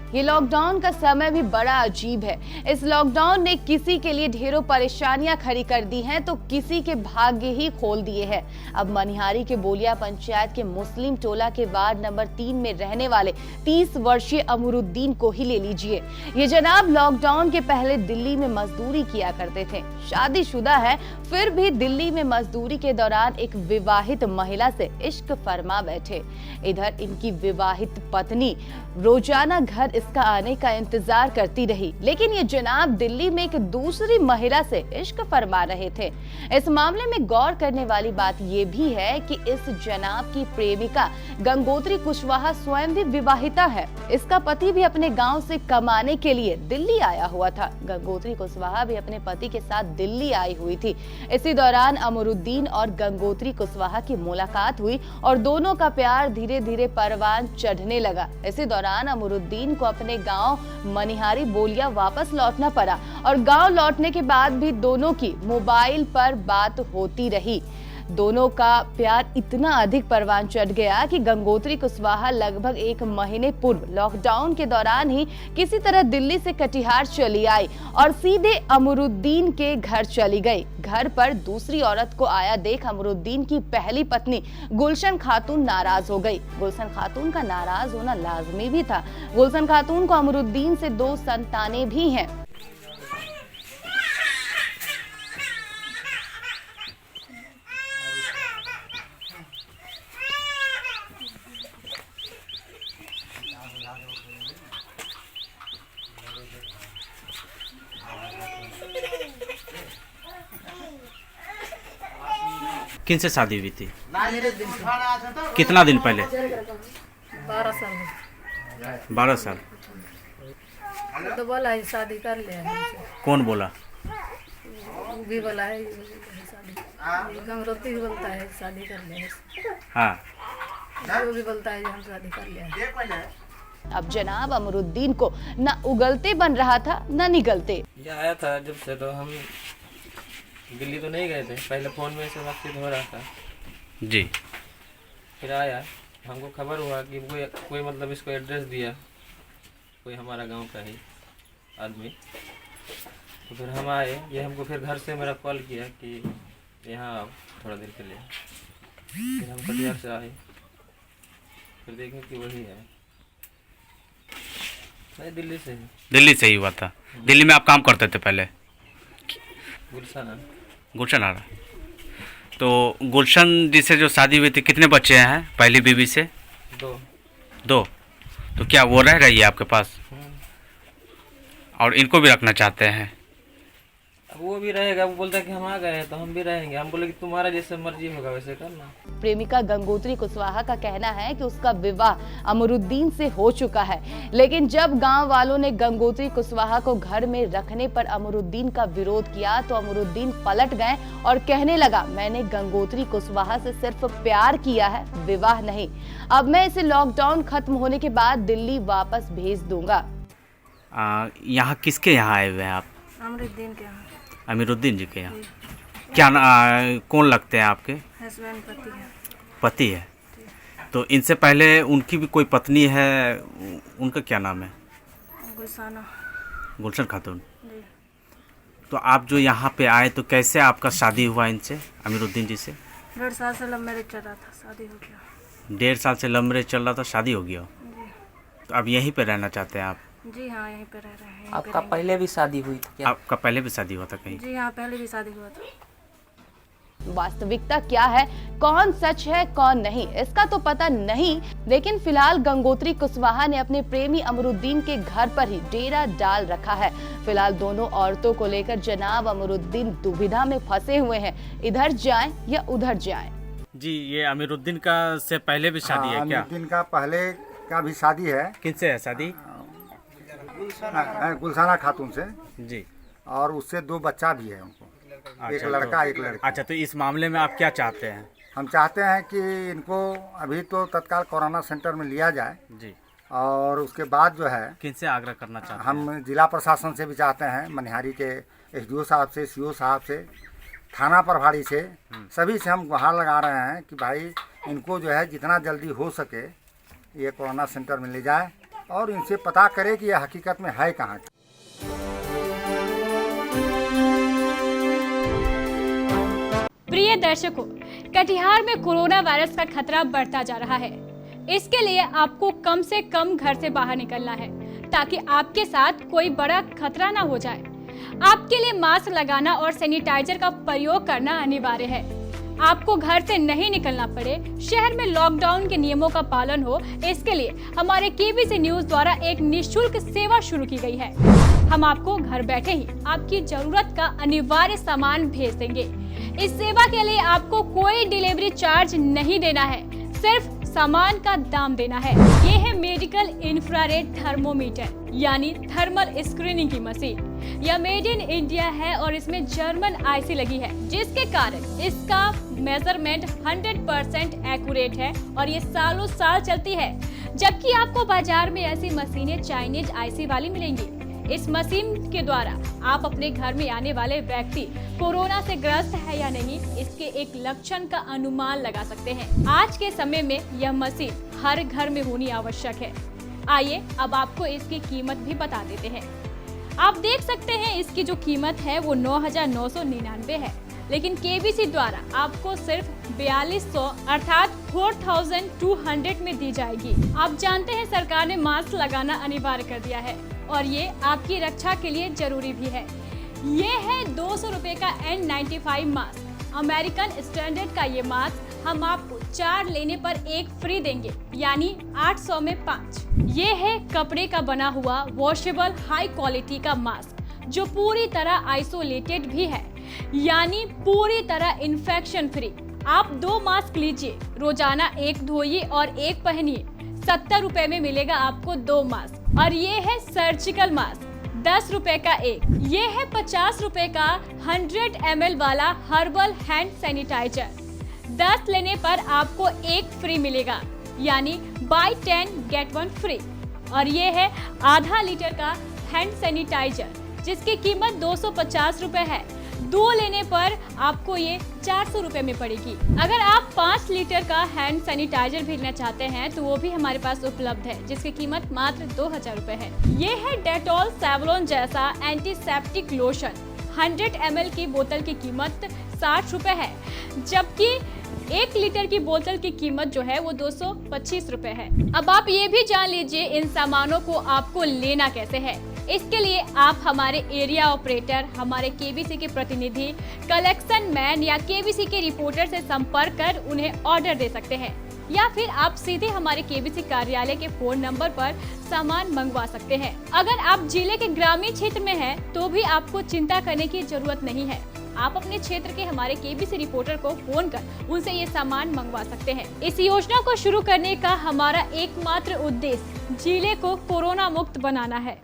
ये लॉकडाउन का समय भी बड़ा अजीब है। इस लॉकडाउन ने किसी के लिए ढेरों परेशानियां खड़ी कर दी हैं तो किसी के भाग्य ही खोल दिए हैं। अब मनिहारी के बोलिया पंचायत के मुस्लिम टोला के वार्ड नंबर 3 में रहने वाले 30 वर्षीय अमरुद्दीन को ही ले लीजिए। ये जनाब लॉकडाउन के पहले दिल्ली में मजदूरी किया करते थे। शादीशुदा है, फिर भी दिल्ली में मजदूरी के दौरान एक विवाहित महिला से इश्क फरमा बैठे। इधर इनकी विवाहित पत्नी रोजाना घर इसका आने का इंतजार करती रही, लेकिन ये जनाब दिल्ली में एक दूसरी महिला से इश्क फरमा रहे थे। इस मामले में गौर करने वाली बात ये भी है कि इस जनाब की प्रेमिका गंगोत्री कुशवाहा स्वयं भी विवाहिता है। इसका पति भी अपने गांव से कमाने के लिए दिल्ली आया हुआ था। गंगोत्री कुशवाहा भी अपने पति के साथ दिल्ली आई हुई थी। इसी दौरान अमरुद्दीन और गंगोत्री कुशवाहा की मुलाकात हुई और दोनों का प्यार धीरे धीरे परवान चढ़ने लगा। इसी दौरान अमरुद्दीन को अपने गांव मनिहारी बोलिया वापस लौटना पड़ा और गांव लौटने के बाद भी दोनों की मोबाइल पर बात होती रही। दोनों का प्यार इतना अधिक परवान चढ़ गया कि गंगोत्री कुशवाहा लगभग 1 महीने पूर्व लॉकडाउन के दौरान ही किसी तरह दिल्ली से कटिहार चली आई और सीधे अमरुद्दीन के घर चली गई। घर पर दूसरी औरत को आया देख अमरुद्दीन की पहली पत्नी गुलशन खातून नाराज हो गई। गुलशन खातून का नाराज होना लाजमी भी था। गुलशन खातून को अमरुद्दीन से 2 संतानें भी हैं। किन से शादी हुई थी? कितना दिन पहले? 12 साल। 12 साल। तो बोला है शादी कर ले हमसे। कौन बोला? वो भी बोला है शादी। गंगोत्री भी बोलता है शादी कर ले। हाँ। वो भी बोलता है हम शादी कर ले। अब जनाब अमरुद्दीन को न उगलते बन रहा था न निगलते। ये आया था जब से, तो हम दिल्ली तो नहीं गए थे, पहले फ़ोन में से बातचीत हो रहा था जी। फिर आया, हमको खबर हुआ कि कोई मतलब इसको एड्रेस दिया, कोई हमारा गांव का ही आदमी। तो फिर हम आए, ये हमको फिर घर से मेरा कॉल किया कि यहाँ आओ थोड़ा देर के लिए। फिर हम कटिहार से आए, फिर देखें कि वही है। नहीं, दिल्ली से ही। दिल्ली से ही हुआ था। दिल्ली में आप काम करते थे पहले? गुलशन आ रहा। तो गुलशन जी से जो शादी हुई थी, कितने बच्चे हैं पहली बीवी से? 2। तो क्या वो रह रही है आपके पास और इनको भी रखना चाहते हैं? वो भी रहेगा, वो बोलता है कि हम आ गए हैं तो हम भी रहेंगे। हम बोले कि तुम्हारा जैसे मर्जी होगा वैसे करना। प्रेमिका गंगोत्री कुशवाहा का कहना है कि उसका विवाह अमरुद्दीन से हो चुका है, लेकिन जब गांव वालों ने गंगोत्री कुशवाहा को घर में रखने पर अमरुद्दीन का विरोध किया तो अमरुद्दीन पलट गए और कहने लगा, मैंने गंगोत्री कुशवाहा से सिर्फ प्यार किया है, विवाह नहीं। अब मैं इसे लॉकडाउन खत्म होने के बाद दिल्ली वापस भेज दूंगा। यहाँ किसके यहाँ आए हुए हैं आप? अमरुद्दीन के यहाँ। अमीरुद्दीन जी के यहाँ। क्या कौन लगते हैं आपके? हस्बैंड पति है। पति है। तो इनसे पहले उनकी भी कोई पत्नी है, उनका क्या नाम है? गुलशाना। गुलशन खातून। जी। तो आप जो यहाँ पे आए तो कैसे आपका शादी हुआ इनसे, अमीरुद्दीन जी से? 1.5 साल से लव मैरिज चल रहा था, शादी हो गया। 1.5 साल से लव मैरिज चल रहा था, शादी हो गया। जी। तो अब यहीं पे रहना चाहते हैं आप? जी हाँ, यहीं पे रह रहे हैं। आपका पहले भी शादी हुई थी क्या? आपका पहले भी शादी हुआ था कहीं? जी हाँ, पहले भी शादी हुआ था। वास्तविकता क्या है, कौन सच है कौन नहीं, इसका तो पता नहीं, लेकिन फिलहाल गंगोत्री कुशवाहा ने अपने प्रेमी अमरुद्दीन के घर पर ही डेरा डाल रखा है। फिलहाल दोनों औरतों को लेकर जनाब अमरुद्दीन दुविधा में फंसे हुए हैं, इधर जाएं या उधर जाएं। जी, ये अमीरुद्दीन का से पहले भी शादी है क्या? अमरुद्दीन का पहले का भी शादी है। किनसे है शादी? गुलशाना खातून से जी। और उससे 2 बच्चा भी है उनको। अच्छा, एक लड़का एक लड़की। अच्छा, तो इस मामले में आप क्या चाहते हैं? हम चाहते हैं कि इनको अभी तो तत्काल कोरोना सेंटर में लिया जाए जी। और उसके बाद जो है किनसे आग्रह करना चाहते हैं? हम जिला प्रशासन से भी चाहते हैं, मनिहारी के एसडीओ साहब से, सीओ साहब से, थाना प्रभारी से, सभी से हम गुहार लगा रहे हैं कि भाई इनको जो है जितना जल्दी हो सके ये कोरोना सेंटर में ले जाए और इनसे पता करें कि यह हकीकत में है कहाँ। प्रिय दर्शकों, कटिहार में कोरोना वायरस का खतरा बढ़ता जा रहा है। इसके लिए आपको कम से कम घर से बाहर निकलना है ताकि आपके साथ कोई बड़ा खतरा ना हो जाए। आपके लिए मास्क लगाना और सैनिटाइजर का प्रयोग करना अनिवार्य है। आपको घर से नहीं निकलना पड़े, शहर में लॉकडाउन के नियमों का पालन हो, इसके लिए हमारे केबीसी न्यूज द्वारा एक निःशुल्क सेवा शुरू की गई है। हम आपको घर बैठे ही आपकी जरूरत का अनिवार्य सामान भेज देंगे। इस सेवा के लिए आपको कोई डिलीवरी चार्ज नहीं देना है, सिर्फ सामान का दाम देना है। ये है मेडिकल इंफ्रारेड थर्मोमीटर यानी थर्मल स्क्रीनिंग की मशीन। यह मेड इन इंडिया है और इसमें जर्मन आईसी लगी है, जिसके कारण इसका मेजरमेंट 100% एक्यूरेट है और ये सालों साल चलती है। जबकि आपको बाजार में ऐसी मशीनें चाइनीज आईसी वाली मिलेंगी। इस मशीन के द्वारा आप अपने घर में आने वाले व्यक्ति कोरोना से ग्रस्त है या नहीं, इसके एक लक्षण का अनुमान लगा सकते हैं। आज के समय में यह मशीन हर घर में होनी आवश्यक है। आइए अब आपको इसकी कीमत भी बता देते हैं। आप देख सकते हैं इसकी जो कीमत है वो 9,999 है, लेकिन केबीसी द्वारा आपको सिर्फ 4200 अर्थात 4200 में दी जाएगी। आप जानते हैं सरकार ने मास्क लगाना अनिवार्य कर दिया है और ये आपकी रक्षा के लिए जरूरी भी है। ये है 200 रुपए का N95 मास्क। अमेरिकन स्टैंडर्ड का ये मास्क हम आपको 4 लेने पर 1 फ्री देंगे, यानी 800 में 5। ये है कपड़े का बना हुआ वॉशेबल हाई क्वालिटी का मास्क, जो पूरी तरह आइसोलेटेड भी है, यानी पूरी तरह इन्फेक्शन फ्री। आप 2 मास्क लीजिए, रोजाना 1 धोइए और 1 पहनिए। 70 रुपए में मिलेगा आपको 2 मास्क। और ये है सर्जिकल मास्क, 10 रुपए का 1। ये है 50 रुपए का 100 ml वाला हर्बल हैंड सैनिटाइजर। 10 लेने पर आपको 1 फ्री मिलेगा, यानी बाय 10 गेट 1 फ्री। और ये है आधा लीटर का हैंड सैनिटाइजर, जिसकी कीमत 250 रुपए है। 2 लेने पर आपको ये 400 रुपए में पड़ेगी। अगर आप 5 लीटर का हैंड सैनिटाइजर भेजना चाहते हैं तो वो भी हमारे पास उपलब्ध है, जिसकी कीमत मात्र 2000 रुपए है। ये है डेटॉल सैवलॉन जैसा एंटीसेप्टिक लोशन। 100 ml की बोतल की कीमत 60 रुपए है, जबकि 1 लीटर की बोतल की कीमत जो है वो 225 रुपए है। अब आप ये भी जान लीजिए इन सामानों को आपको लेना कैसे है। इसके लिए आप हमारे एरिया ऑपरेटर, हमारे केबीसी के प्रतिनिधि, कलेक्शन मैन या केबीसी के रिपोर्टर से संपर्क कर उन्हें ऑर्डर दे सकते हैं, या फिर आप सीधे हमारे केबीसी कार्यालय के फोन नंबर पर सामान मंगवा सकते हैं। अगर आप जिले के ग्रामीण क्षेत्र में हैं, तो भी आपको चिंता करने की जरूरत नहीं है। आप अपने क्षेत्र के हमारे केबीसी रिपोर्टर को फोन कर उनसे ये सामान मंगवा सकते हैं। इस योजना को शुरू करने का हमारा एकमात्र उद्देश्य जिले को कोरोना मुक्त बनाना है।